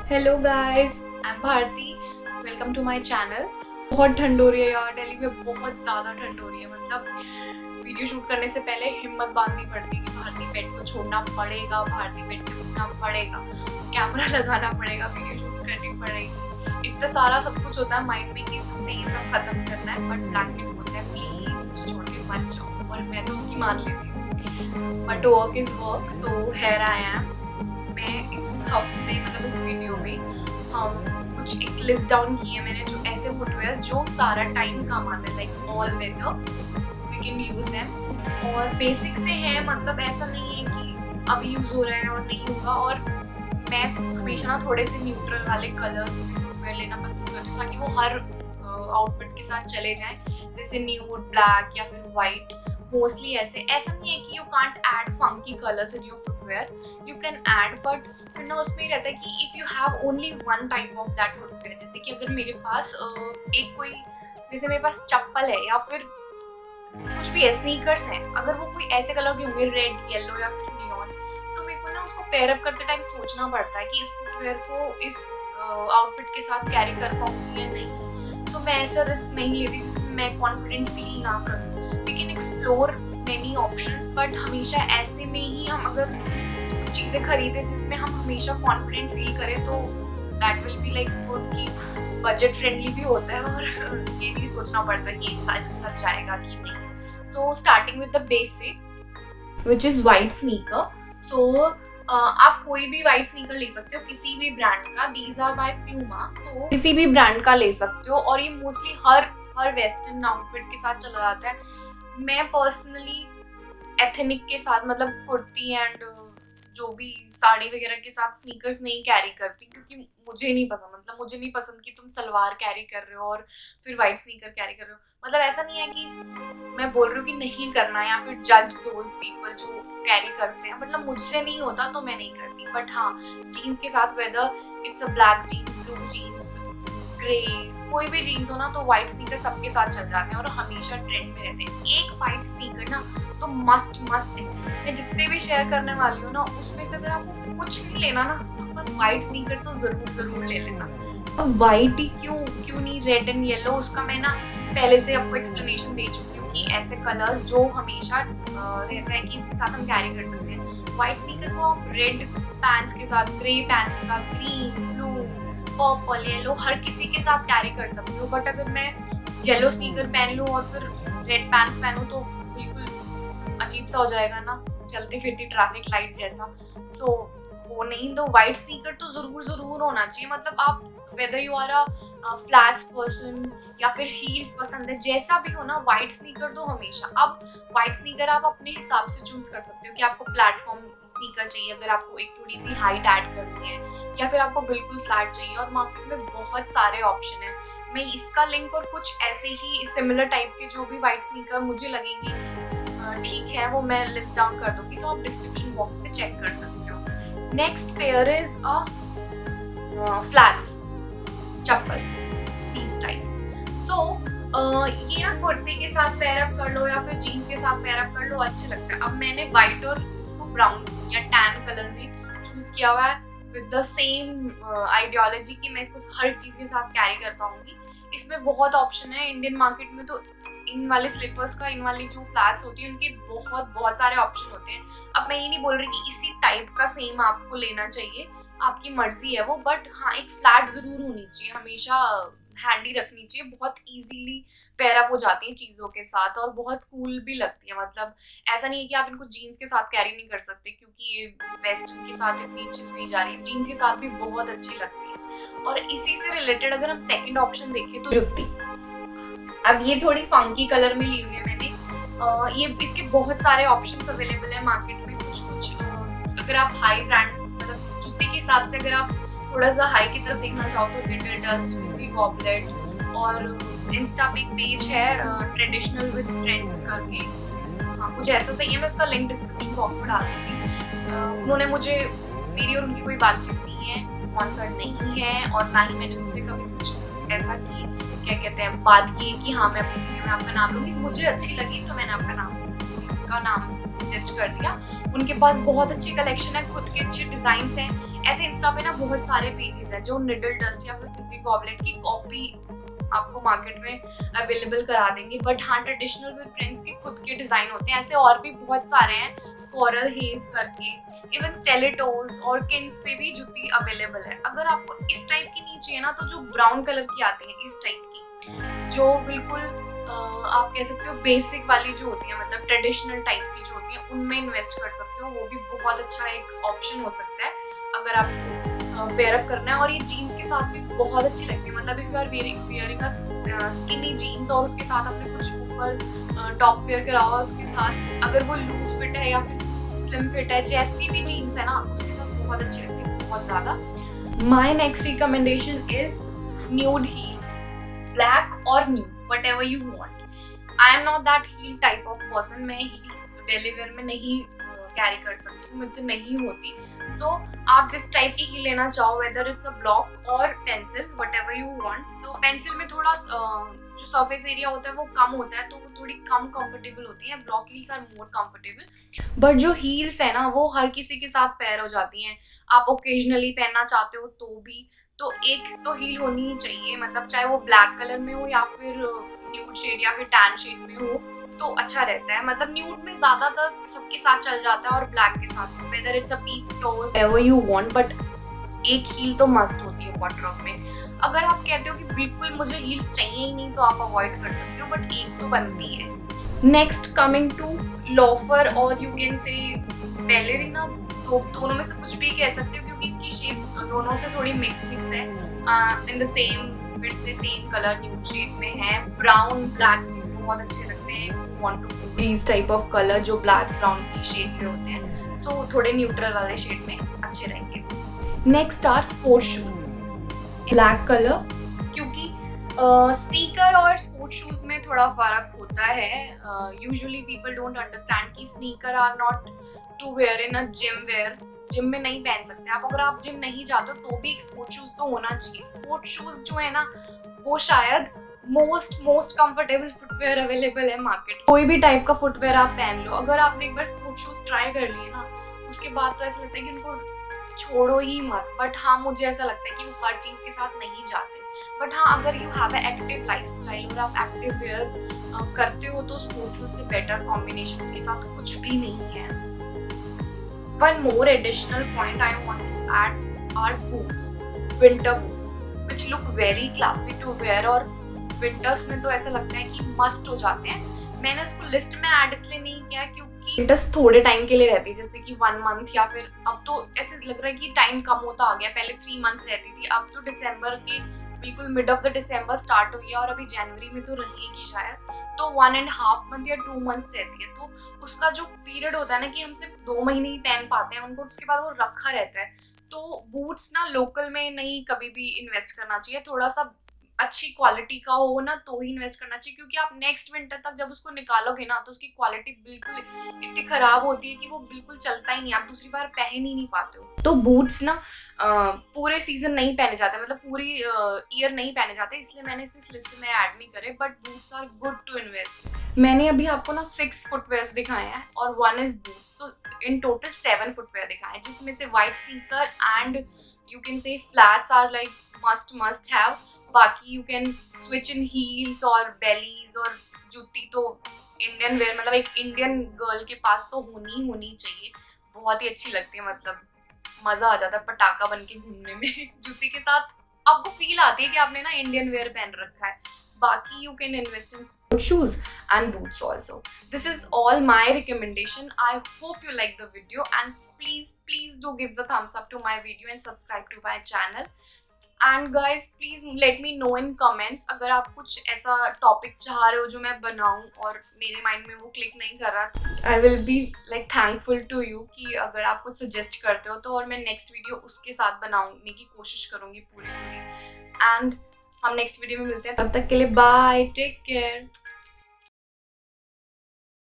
Hello guys, I am Bharti. Welcome to my channel. बहुत ठंड हो रही है यार, दिल्ली में बहुत ज़्यादा ठंड हो रही है। मतलब वीडियो शूट करने से पहले हिम्मत बांधनी पड़ती है कि भारती बेड को छोड़ना पड़ेगा, भारती बेड से उठना पड़ेगा, कैमरा लगाना पड़ेगा, वीडियो शूट करनी पड़ेगी। इतना सारा सब कुछ होता है माइंड में कि हमने ये सब खत्म करना है, बट ब्लैंकेट बोलता है प्लीज़ मुझे छोड़ के मत जाओ, और मैं तो उसकी मान लेती हूँ। But work is work, so here I am. मैं इस हफ्ते मतलब इस वीडियो में हम कुछ एक लिस्ट डाउन की है मैंने, जो ऐसे फुटवेयर्स जो सारा टाइम काम आते हैं, like all weather we can use them, और बेसिक से है। मतलब ऐसा नहीं है कि अभी यूज हो रहा है और नहीं होगा। और मैं हमेशा ना थोड़े से न्यूट्रल वाले कलर्स फुटवेयर लेना पसंद करती हूँ, ताकि वो हर आउटफिट के साथ चले जाएं, जैसे न्यूड, ब्लैक या फिर वाइट। मोस्टली ऐसा नहीं है कि you can't add funky colours in your footwear, you can add, but फिर ना उसमें रहता है कि if you have only one type of that footwear, जैसे कि अगर मेरे पास जैसे मेरे पास चप्पल है या फिर कुछ भी है, स्नीकर्स हैं, अगर वो कोई ऐसे कलर के होंगे, रेड, येलो या फिर नियॉन, तो मेरे को ना उसको पेयर अप करते टाइम सोचना पड़ता है कि इस फुटवेयर को इस आउटफिट के साथ कैरी कर पाऊंगी या नहीं। सो मैं ऐसा रिस्क नहीं लेती जिसमें मैं कॉन्फिडेंट फील ना करूँ। We can explore many options, but हमेशा ऐसे में ही हम अगर कुछ चीज़ें खरीदें जिसमें हम हमेशा कॉन्फिडेंट फील करें, तो that will be like good, कि बजट फ्रेंडली भी होता है और ये भी सोचना पड़ता है कि एक साइज के साथ जाएगा कि नहीं। So starting with the basic which is white sneaker. So आप कोई भी वाइट स्नीकर ले सकते हो, किसी भी ब्रांड का। दीज आर बाय प्यूमा, तो किसी भी ब्रांड का ले सकते हो, और ये मोस्टली हर वेस्टर्न आउटफिट के साथ चला जाता है। मैं पर्सनली एथनिक के साथ, मतलब कुर्ती एंड जो भी साड़ी वगैरह के साथ स्नीकर्स नहीं कैरी करती, क्योंकि मुझे नहीं पसंद। मतलब मुझे नहीं पसंद कि तुम सलवार कैरी कर रहे हो और फिर वाइट स्नीकर कैरी कर रहे हो। मतलब ऐसा नहीं है कि मैं बोल रही हूँ कि नहीं करना या फिर जज दोज पीपल जो कैरी करते हैं, मतलब मुझसे नहीं होता तो मैं नहीं करती। बट हाँ, जीन्स के साथ, whether it's a black jeans, blue jeans, grey, कोई भी जीन्स हो ना, तो वाइट स्नीकर सबके साथ चल जाते हैं और हमेशा ट्रेंड में रहते हैं। एक वाइट स्नीकर ना तो मस्ट है। मैं जितने भी शेयर करने वाली हूँ ना, उसमें से अगर आपको कुछ नहीं लेना ना, तो बस वाइट स्नीकर तो जरूर ले लेना। अब वाइट ही क्यों नहीं रेड एंड येलो, उसका मैं ना पहले से आपको एक्सप्लेनेशन दे चुकी हूँ कि ऐसे कलर्स जो हमेशा रहता है कि इसके साथ हम कैरी कर सकते हैं। वाइट स्नीकर को आप रेड पैंट्स के साथ, ग्रे पैंट्स के साथ, ग्रीन, ब्लू, पर्पल, येलो, हर किसी के साथ कैरी कर सकती हूँ। बट अगर मैं येलो स्नीकर पहन लूँ और फिर रेड पैंट्स पहनूँ तो बिल्कुल अजीब सा हो जाएगा ना, चलती फिरती ट्रैफिक लाइट जैसा। सो वो नहीं, तो वाइट स्नीकर तो जरूर होना चाहिए। मतलब आप whether you are a flat person या फिर हील्स पसंद है, जैसा भी हो ना, वाइट स्नीकर तो हमेशा। अब वाइट स्नीकर आप अपने हिसाब से चूज कर सकते हो कि आपको प्लेटफॉर्म स्नीकर चाहिए, अगर आपको एक थोड़ी सी हाइट ऐड करनी है, या फिर आपको बिल्कुल फ्लैट चाहिए। और मार्केट में बहुत सारे ऑप्शन है। मैं इसका लिंक और कुछ ऐसे ही सिमिलर टाइप के जो भी वाइट स्नीकर मुझे लगेंगे ठीक है, वो मैं लिस्ट डाउन कर दूंगी, तो आप डिस्क्रिप्शन बॉक्स में चेक कर सकते हो। Next pair is a flats चप्पल, दिस टाइप। सो ये ना कुर्ती के साथ पेयर अप कर लो या फिर जीन्स के साथ पेयर अप कर लो, अच्छे लगता है। अब मैंने व्हाइट और इसको ब्राउन या टैन कलर में चूज किया हुआ है, विद द सेम आइडियोलॉजी कि मैं इसको हर चीज के साथ कैरी कर पाऊंगी। इसमें बहुत ऑप्शन है। इंडियन मार्केट में तो इन वाले स्लीपर्स का, इन वाली जो फ्लैट्स होती है, उनके बहुत सारे ऑप्शन होते हैं। अब मैं ये नहीं बोल रही कि इसी टाइप का सेम आपको लेना चाहिए, आपकी मर्जी है वो, बट हाँ, एक फ्लैट जरूर होनी चाहिए, हमेशा हैंडी रखनी चाहिए। बहुत इजीली पेयर अप हो जाती हैं चीज़ों के साथ और बहुत कूल भी लगती है। मतलब ऐसा नहीं है कि आप इनको जीन्स के साथ कैरी नहीं कर सकते, क्योंकि ये वेस्टर्न के साथ इतनी अच्छी नहीं जा रही है, जीन्स के साथ भी बहुत अच्छी लगती है। और इसी से रिलेटेड अगर हम सेकेंड ऑप्शन देखें तो जुत्ती। अब ये थोड़ी फंकी कलर में ली हुई है मैंने। ये इसके बहुत सारे ऑप्शंस अवेलेबल है मार्केट में। कुछ अगर आप हाई ब्रांड, मतलब जूते के हिसाब से अगर आप थोड़ा सा हाई की तरफ देखना चाहो तो लिटिल डस्ट, फिजी गॉबलेट, और इंस्टा पे एक पेज है ट्रेडिशनल विद ट्रेंड्स करके, हाँ कुछ ऐसा सही है। मैं उसका लिंक डिस्क्रिप्शन बॉक्स में डाल दूंगी। उन्होंने मुझे, मेरी और उनकी कोई बातचीत नहीं है, स्पॉन्सर्ड नहीं है, और ना ही मैंने उनसे कभी कुछ ऐसा की क्या कहते हैं बात की है कि हाँ मैं अपनी वीडियो में आपका नाम लूंगी। मुझे अच्छी लगी तो मैंने आपका नाम कुछ सजेस्ट कर दिया। उनके पास बहुत अच्छी कलेक्शन है, खुद के अच्छे डिजाइन हैं। ऐसे इंस्टा पे ना बहुत सारे पेजेस हैं जो निडल डस्ट या फिर फिजी गॉबलेट की कॉपी आपको मार्केट में अवेलेबल करा देंगे, बट हाँ ट्रेडिशनल विद प्रिंट्स के खुद के डिजाइन होते हैं। ऐसे और भी बहुत सारे हैं, कोरल हेज करके, इवन स्टेलेटोज और किंग्स पे भी जूती अवेलेबल है। अगर आपको इस टाइप की नहीं चाहिए ना, तो जो ब्राउन कलर की आती है इस टाइप की, जो बिल्कुल आप कह सकते हो बेसिक वाली जो होती है, मतलब ट्रेडिशनल टाइप की जो होती है, उनमें इन्वेस्ट कर सकते हो। वो भी बहुत अच्छा एक ऑप्शन हो सकता है अगर आपको पेयर अप करना है। और ये जीन्स के साथ भी बहुत अच्छी लगती है, मतलब if you are wearing a skinny jeans और उसके साथ आपने कुछ ऊपर टॉप वेयर करा हुआ, उसके साथ अगर वो लूज फिट है या फिर स्लिम फिट है, जैसी भी जीन्स है ना, उसके साथ बहुत अच्छी लगती है, बहुत ज्यादा। My next recommendation is nude heels, black और nude, whatever you want. I am not that heel type of person. मैं heels डेली वेयर में नहीं कैरी कर सकती हूँ, मुझसे नहीं होती। सो आप जिस टाइप की हील लेना चाहो, वेदर इट्स अ ब्लॉक और pencil, whatever you want. So pencil में थोड़ा जो सरफेस एरिया होता है वो कम होता है, तो वो थोड़ी कम कंफर्टेबल होती है। Block heels are more comfortable, but जो हील्स है ना वो हर किसी के साथ पेयर हो जाती हैं। आप ओकेजनली पहनना चाहते हो तो भी, तो एक तो हील होनी ही चाहिए, मतलब चाहे वो ब्लैक कलर में हो या फिर न्यूड शेड या फिर टैन शेड में हो तो अच्छा रहता है। मतलब न्यूड में ज्यादातर सबके साथ चल जाता है और ब्लैक के साथ whether it's a peak toes ever you want, but एक हील तो मस्ट होती है वार्डरोब में। अगर आप कहते हो कि बिल्कुल मुझे हील्स चाहिए ही नहीं, तो आप अवॉइड कर सकते हो, बट एक तो बनती है। नेक्स्ट कमिंग टू लोफर और यू कैन से बैलेरिना, तो दोनों में से कुछ भी कह सकते हो क्योंकि इसकी शेप दोनों से थोड़ी मिक्स है। इन द सेम फिर से सेम कलर न्यूड शेड में है। ब्राउन ब्लैक बहुत अच्छे लगते हैं, you want to these type of colour जो ब्लैक ब्राउन की शेड में होते हैं, सो थोड़े न्यूट्रल वाले शेड में अच्छे रहेंगे। Next are sports shoes, black colour, क्योंकि स्नीकर और स्पोर्ट्स शूज में थोड़ा फर्क होता है। यूजुअली पीपल डोंट अंडरस्टैंड कि sneaker are not to wear in a gym wear, gym में नहीं पहन सकते आप। अगर आप जिम नहीं जाते तो भी एक स्पोर्ट्स शूज तो होना चाहिए। स्पोर्ट्स शूज जो है ना, वो शायद मोस्ट कंफर्टेबल फुटवेयर अवेलेबल है मार्केट। कोई भी टाइप का फुटवेयर आप पहन लो, अगर आपने एक बार स्पोर्ट्स शूज ट्राई कर लिए ना, उसके बाद तो ऐसा लगता है कि उनको छोड़ो ही मत। बट हाँ, मुझे ऐसा लगता है कि वो हर चीज के साथ नहीं जाते, बट हाँ अगर you have a active lifestyle और आप एक्टिव वेयर करते हो तो स्पोर्ट्स शूज से बेटर कॉम्बिनेशन के साथ कुछ भी नहीं है। One more additional point I want to add are boots, winter boots, which look very classy to wear और winters में तो ऐसा लगता है कि मस्ट हो जाते हैं। मैंने उसको लिस्ट में ऐड इसलिए नहीं किया क्योंकि विंटर्स थोड़े टाइम के लिए रहती है, जैसे कि 1 मंथ या फिर अब तो ऐसे लग रहा है कि टाइम कम होता आ गया। पहले 3 मंथ्स रहती थी, अब तो दिसंबर के बिल्कुल mid of the December start हुई है और अभी जनवरी में तो रहेगी शायद, तो 1.5 मंथ या 2 मंथ्स रहती है। तो उसका जो पीरियड होता है ना कि हम सिर्फ 2 महीने ही पहन पाते हैं उनको, उसके बाद वो रखा रहता है। तो बूट्स ना लोकल में नहीं कभी भी इन्वेस्ट करना चाहिए, थोड़ा सा अच्छी क्वालिटी का हो ना तो ही इन्वेस्ट करना चाहिए, क्योंकि आप नेक्स्ट विंटर तक जब उसको निकालोगे ना तो उसकी क्वालिटी बिल्कुल इतनी खराब होती है कि वो बिल्कुल चलता ही नहीं, आप दूसरी बार पहन ही नहीं पाते हो। तो बूट्स ना पूरे सीजन नहीं पहने जाते, मतलब पूरी ईयर नहीं पहने जाते, इसलिए मैंने इस लिस्ट में ऐड नहीं करे, but boots are good to invest. मैंने अभी आपको ना 6 फुटवेयर्स दिखाए हैं और 1 इज बूट्स, तो इन टोटल 7 फुटवेयर दिखाए हैं, जिसमें से white sneaker and you can say flats are like must have. बाकी you can switch in heels और बेलीज, और जूती तो इंडियन वेयर, मतलब एक इंडियन गर्ल के पास तो होनी चाहिए, बहुत ही अच्छी लगती है, मतलब मजा आ जाता है पटाखा बन के घूमने में जूती के साथ, आपको फील आती है कि आपने ना इंडियन वेयर पहन रखा है। बाकी you can invest in shoes and boots also. This is all my recommendation. I hope you like the video and please do give the thumbs up to my video and subscribe to my channel. And guys, please let me know in comments अगर आप कुछ ऐसा topic चाह रहे हो जो मैं बनाऊं और मेरे माइंड में वो क्लिक नहीं कर रहा। I will be like thankful to you कि अगर आप कुछ सजेस्ट करते हो तो, और मैं नेक्स्ट वीडियो उसके साथ बनाने की कोशिश करूंगी पूरी। एंड हम नेक्स्ट वीडियो में मिलते हैं, तब तक के लिए बाय, टेक केयर।